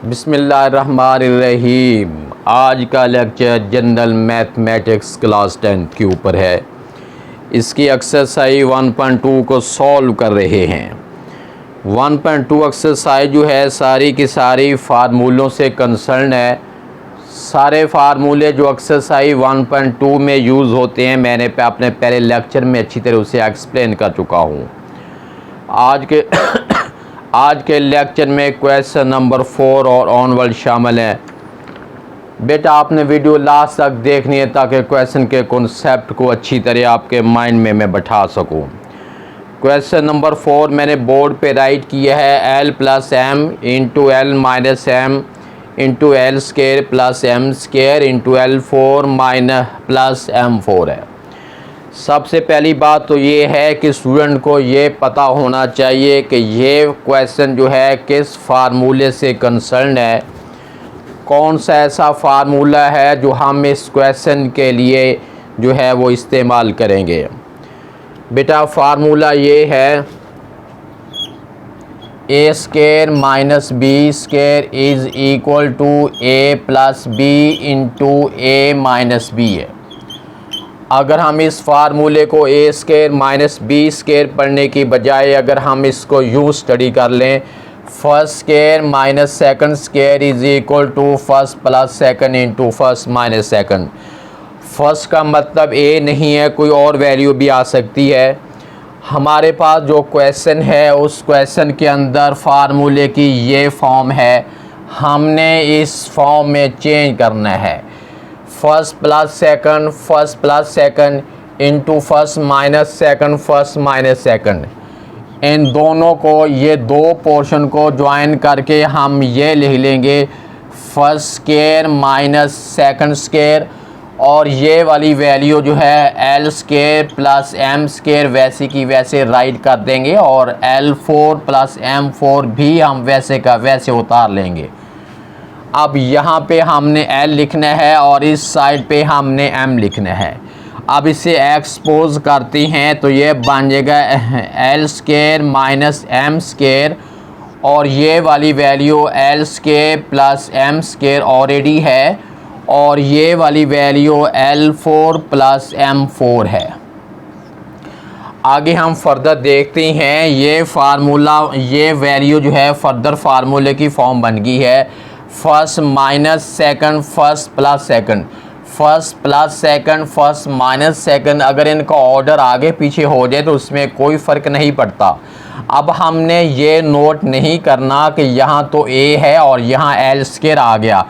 बिस्मिल्लाहिर्रहमानिर्रहीम। आज का लेक्चर जनरल मैथमेटिक्स क्लास 10 के ऊपर है। इसकी एक्सरसाइज 1.2 को सॉल्व कर रहे हैं। 1.2 एक्सरसाइज जो है सारी की सारी फार्मूलों से कंसर्न है। सारे फार्मूले जो एक्सरसाइज 1.2 में यूज़ होते हैं मैंने अपने पहले लेक्चर में अच्छी तरह उसे एक्सप्लेन कर चुका हूँ। आज के लेक्चर में क्वेश्चन नंबर 4 और ऑनवर्ड शामिल हैं। बेटा आपने वीडियो लास्ट तक देखनी है ताकि क्वेश्चन के कॉन्सेप्ट को अच्छी तरह आपके माइंड में मैं बैठा सकूं। क्वेश्चन नंबर 4 मैंने बोर्ड पे राइट किया है l plus M into L minus M into L square plus M square into L4 minus plus M4 है। सबसे पहली बात तो ये है कि स्टूडेंट को ये पता होना चाहिए कि ये क्वेश्चन जो है किस फार्मूले से कंसर्न है, कौन सा ऐसा फार्मूला है जो हम इस क्वेश्चन के लिए जो है वो इस्तेमाल करेंगे। बेटा फार्मूला ये है A square minus B square is equal to A plus B into A minus B है। अगर हम इस फार्मूले को A square minus B square पढ़ने की बजाय अगर हम इसको यूँ स्टडी कर लें, first square minus second square is equal to first plus second into first minus second. First का मतलब ए नहीं है, कोई और वैल्यू भी आ सकती है। हमारे पास जो क्वेश्चन है उस क्वेश्चन के अंदर फार्मूले की ये फॉर्म है, हमने इस फॉर्म में चेंज करना है। First plus second into first minus second, इन दोनों को ये दो पोर्शन को ज्वाइन करके हम ये लिख लेंगे first square minus second square, और ये वाली वैल्यू जो है L square plus M square वैसे की वैसे राइट कर देंगे और L4 प्लस M4 भी हम वैसे का वैसे उतार लेंगे। अब यहाँ पे हमने L लिखना है और इस साइड पे हमने M लिखना है। अब इसे एक्सपोज करती हैं तो ये बन जाएगा L square minus M square, और ये वाली value L square plus M square already है, और ये वाली वैल्यू L4 प्लस M4 है। आगे हम फर्दर देखते हैं। ये फार्मूला ये वैल्यू जो है फर्दर फार्मूले की फॉर्म बन गई है first minus second first plus second, first plus second first minus second. अगर इनका ऑर्डर आगे पीछे हो जाए तो उसमें कोई फ़र्क नहीं पड़ता। अब हमने ये नोट नहीं करना कि यहाँ तो A है और यहाँ L स्केयर आ गया,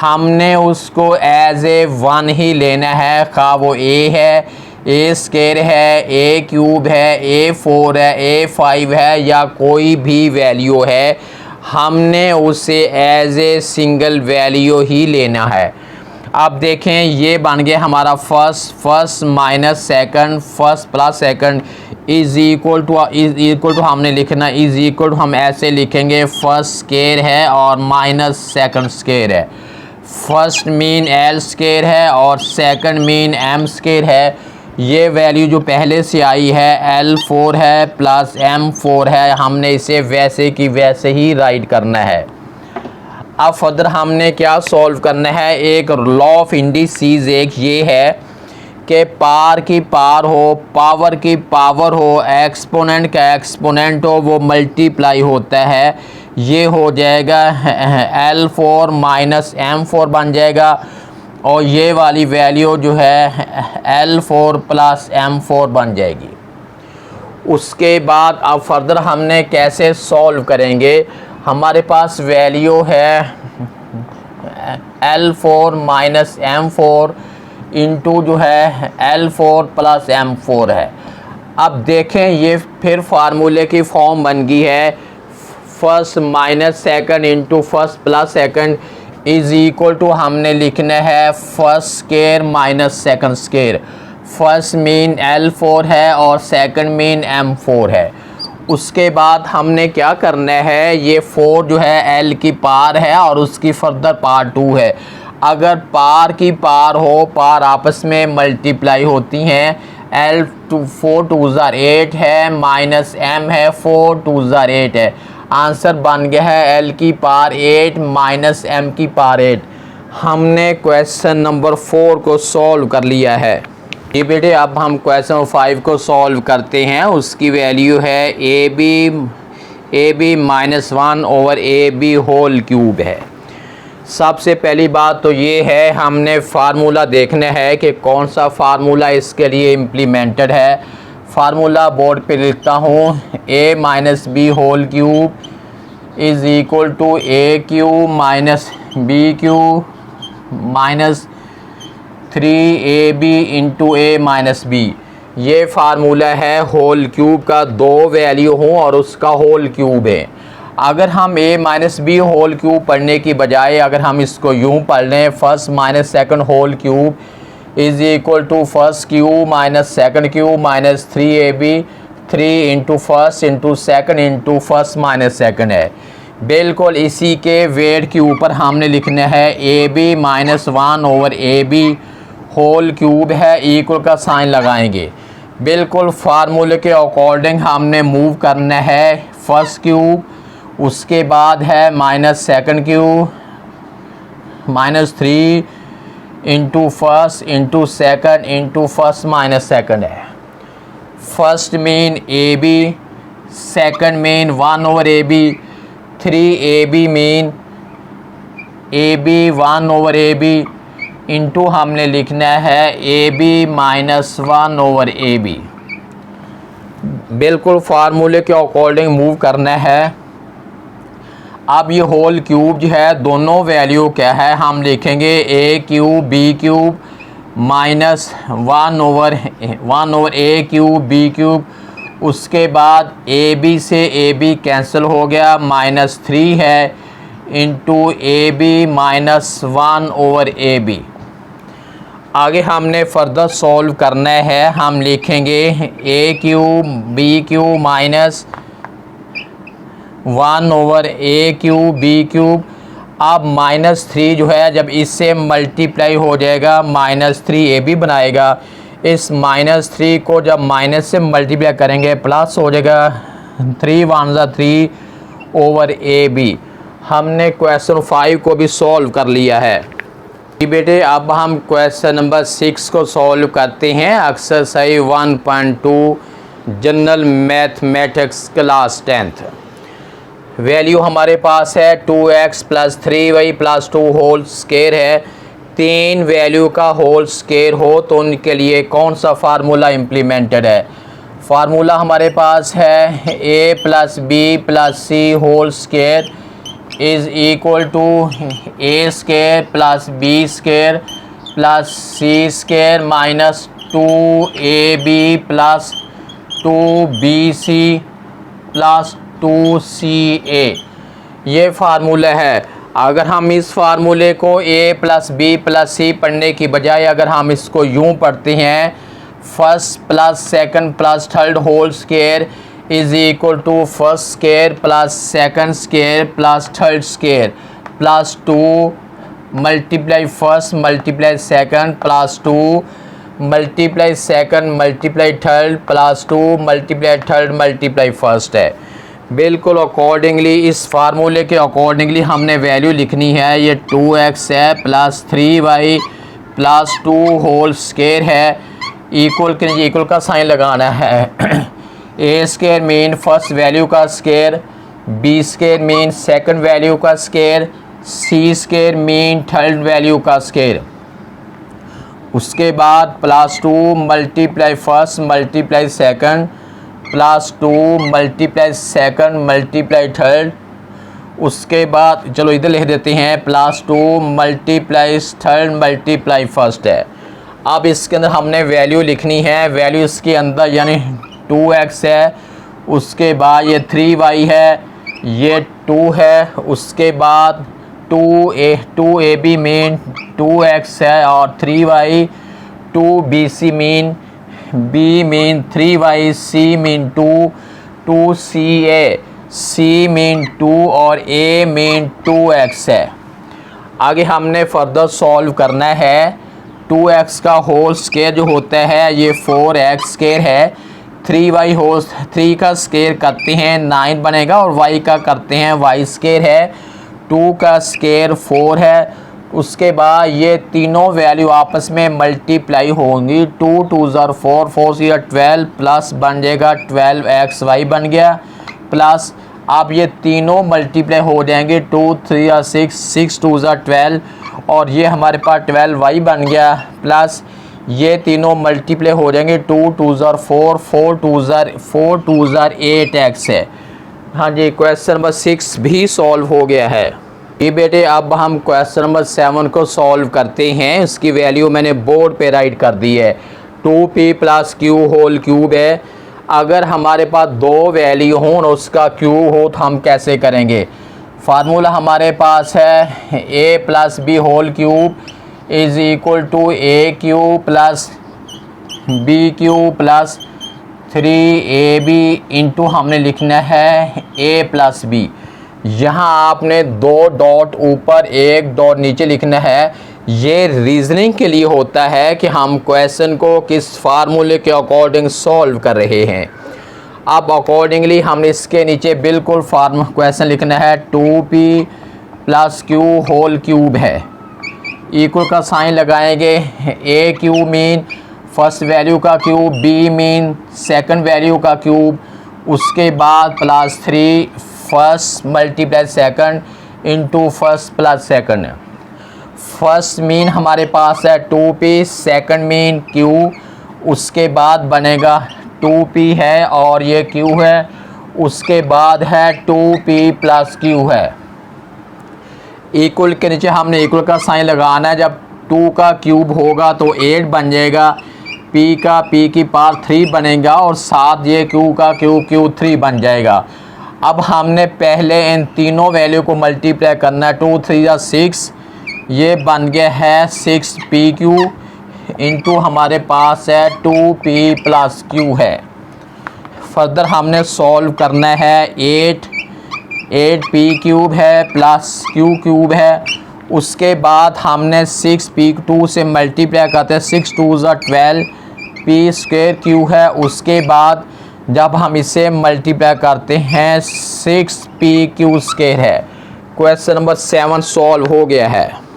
हमने उसको एज ए वन ही लेना है, खा वो A है, A स्केयर है, A क्यूब है, A4 है, A5 है या कोई भी वैल्यू है, हमने उसे एज ए सिंगल वैल्यू ही लेना है। अब देखें ये बन गया हमारा first minus second first plus second is equal to हमने लिखना इज़ इक्वल टू हम ऐसे लिखेंगे फर्स्ट स्केयर है और माइनस सेकंड स्केयर है। फर्स्ट मीन L स्केयर है और सेकंड मीन M स्केयर है। ये वैल्यू जो पहले से आई है L4 है प्लस M4 है, हमने इसे वैसे की वैसे ही राइट करना है। अब फर्दर हमने क्या सॉल्व करना है, एक लॉ ऑफ इंडिसेस एक ये है कि पार की पार हो, पावर की पावर हो, एक्सपोनेंट का एक्सपोनेंट हो, वो मल्टीप्लाई होता है। ये हो जाएगा L4 माइनस M4 बन जाएगा, और ये वाली वैल्यू जो है L4 प्लस M4 बन जाएगी। उसके बाद अब फर्दर हमने कैसे सॉल्व करेंगे, हमारे पास वैल्यू है L4 माइनस M4 इंटू जो है L4 प्लस M4 है। अब देखें ये फिर फार्मूले की फॉर्म बन गई है first minus second into first plus second is equal to हमने लिखना है first square minus second square. First mean L4 है और सेकंड मीन M4 है। उसके बाद हमने क्या करना है, ये 4 जो है L की पार है और उसकी फर्दर पार 2 है। अगर पार की पार हो, पार आपस में मल्टीप्लाई होती हैं। L 4 2 8 है माइनस M है 4 2 8 है। आंसर बन गया है l की पावर 8 माइनस m की पावर 8। हमने क्वेश्चन नंबर 4 को सॉल्व कर लिया है। ये बेटे अब हम क्वेश्चन 5 को सॉल्व करते हैं। उसकी वैल्यू है A B minus 1 over A B whole cube है। सबसे पहली बात तो ये है, हमने फार्मूला देखना है कि कौन सा फार्मूला इसके लिए इम्प्लीमेंटेड है। फार्मूला बोर्ड पे लिखता हूँ, a minus B whole cube is equal to A cube minus B cube minus 3ab into A minus B. ये फार्मूला है होल क्यूब का, दो वैल्यू हों और उसका होल क्यूब है। अगर हम a minus B whole cube पढ़ने की बजाय अगर हम इसको यूं पढ़ लें, first minus second whole cube is equal to first cube minus second cube minus 3ab, 3 into first into second into first minus second है। बिल्कुल इसी के वेट के ऊपर हमने लिखना है A B minus 1 over A B whole cube है, इक्वल का साइन लगाएंगे। बिल्कुल फार्मूले के अकॉर्डिंग हमने मूव करना है। फर्स्ट क्यूब, उसके बाद है minus second cube minus 3 into first into second into first minus second है। First mean A B, second mean 1 over A B, 3ab mean A B 1 over A B into हमने लिखना है A B minus 1 over A B. बिल्कुल फार्मूले के according move करना है। अब ये होल क्यूब जो है, दोनों वैल्यू क्या है, हम लिखेंगे A cube B cube minus 1 over A cube B cube. उसके बाद ए बी से ए बी कैंसिल हो गया, माइनस 3 है into A B minus 1 over A B. आगे हमने फर्दर सॉल्व करना है। हम लिखेंगे A cube B cube minus 1 over A cube B cube. अब माइनस 3 जो है जब इससे मल्टीप्लाई हो जाएगा माइनस 3ab बनाएगा। इस माइनस 3 को जब माइनस से मल्टीप्लाई करेंगे प्लस हो जाएगा 3 1 ज़ा 3 ओवर ab। हमने क्वेश्चन 5 को भी सॉल्व कर लिया है। बेटे अब हम क्वेश्चन नंबर 6 को सॉल्व करते हैं। Exercise 1.2 general mathematics class 10th। Value हमारे पास है 2x plus 3y plus 2 whole square है। 3 वैल्यू का होल स्क्वायर हो तो उनके लिए कौन सा फार्मूला इम्प्लीमेंटेड है। फार्मूला हमारे पास है a plus B plus C whole square is equal to A square plus B square plus C square minus 2ab plus 2bc plus 2ca। ये फार्मूला है। अगर हम इस फार्मूले को a plus B plus C पढ़ने की बजाय अगर हम इसको यूं पढ़ते हैं, first plus second plus third whole square is equal to first square plus second square plus third square plus 2 multiply first multiply second plus 2 multiply second multiply third plus 2 multiply third multiply first है। बिल्कुल accordingly इस फार्मूले के accordingly हमने value लिखनी है। ये 2x है plus 3y plus 2 whole square है, इक्वल के नीचे इक्वल का साइन लगाना है। A square mean first value का square, B square mean second value का square, C square mean third value का स्क्वायर। उसके बाद plus 2 multiply first multiply second plus 2 multiply second multiply third. उसके बाद चलो इधर लिख देते हैं plus 2 multiply third multiply first है। अब इसके अंदर हमने वैल्यू लिखनी है। वैल्यू इसके अंदर यानी 2x है, उसके बाद ये 3y है, ये 2 है, उसके बाद 2ab मीन 2x है और 3y, 2bc mean b mean 3y, c mean 2, 2ca, c mean 2 और a मीन 2x है। आगे हमने फर्दर सॉल्व करना है। 2x का होल स्क्वायर जो होता है ये 4x स्क्वायर है, 3y होल 3 का स्केयर करते हैं 9 बनेगा, और y का करते हैं y स्केयर है 2 का स्केयर 4 है। उसके बाद ये तीनों वैल्यू आपस में मल्टीप्लाई होंगी। 2 2 ज़र 4, 4 से 12 प्लस बन जाएगा 12xy बन गया, प्लस अब ये तीनों मल्टीप्लाई हो जाएंगे 2 3 या 6, 6 2 ज़र 12, और ये हमारे पास 12y बन गया, प्लस ये तीनों मल्टीप्लाई हो जाएंगे 2 2 ज़र 4, 4 2 ज़र 8x है। हाँ जी, क्वेश्चन नंबर 6 भी सॉल्व हो गया है। ये बेटे अब हम क्वेश्चन नंबर 7 को सॉल्व करते हैं। इसकी वैल्यू मैंने बोर्ड पे राइट कर दी है। 2p plus Q whole cube है। अगर हमारे पास दो वैल्यू हों और उसका क्यूब हो तो हम कैसे करेंगे? फार्मूला हमारे पास है a plus B whole cube is equal to A cube plus B cube plus 3ab into हमने लिखना है a प्लस बी। यहाँ आपने 2 डॉट ऊपर 1 डॉट नीचे लिखना है। ये रीजनिंग के लिए होता है कि हम क्वेश्चन को किस फार्मूले के अकॉर्डिंग सॉल्व कर रहे हैं। अब अकॉर्डिंगली हमने इसके नीचे बिल्कुल क्वेश्चन लिखना है 2p plus Q whole cube है। इक्वल का साइन लगाएंगे। A cube mean first value का cube, B mean second value का क्यूब, उसके बाद plus 3 first multiply second into first plus second. First mean हमारे पास है 2p, सेकंड मीन q, उसके बाद बनेगा 2p है और ये q है, उसके बाद है 2p प्लस q है। इक्वल के नीचे हमने इक्वल का साइन लगाना है। जब 2 का क्यूब होगा तो 8 बन जाएगा, p का p की पावर 3 बनेगा, और साथ ये q का q 3 बन जाएगा। अब हमने पहले इन तीनों वैल्यू को मल्टीप्लाई करना है। 2 3 या 6, ये बन गया है 6pq इंटू हमारे पास है 2p प्लस q है। फर्दर हमने सॉल्व करना है 8p क्यूब है प्लस q क्यूब है। उसके बाद हमने 6p2 से मल्टीप्लाई करते हैं, 6 2 ज़र 12 p स्क्वायर q है। उसके बाद जब हम इसे मल्टीप्लाई करते हैं 6p क्यू स्क्वायर है। क्वेश्चन नंबर 7 सॉल्व हो गया है।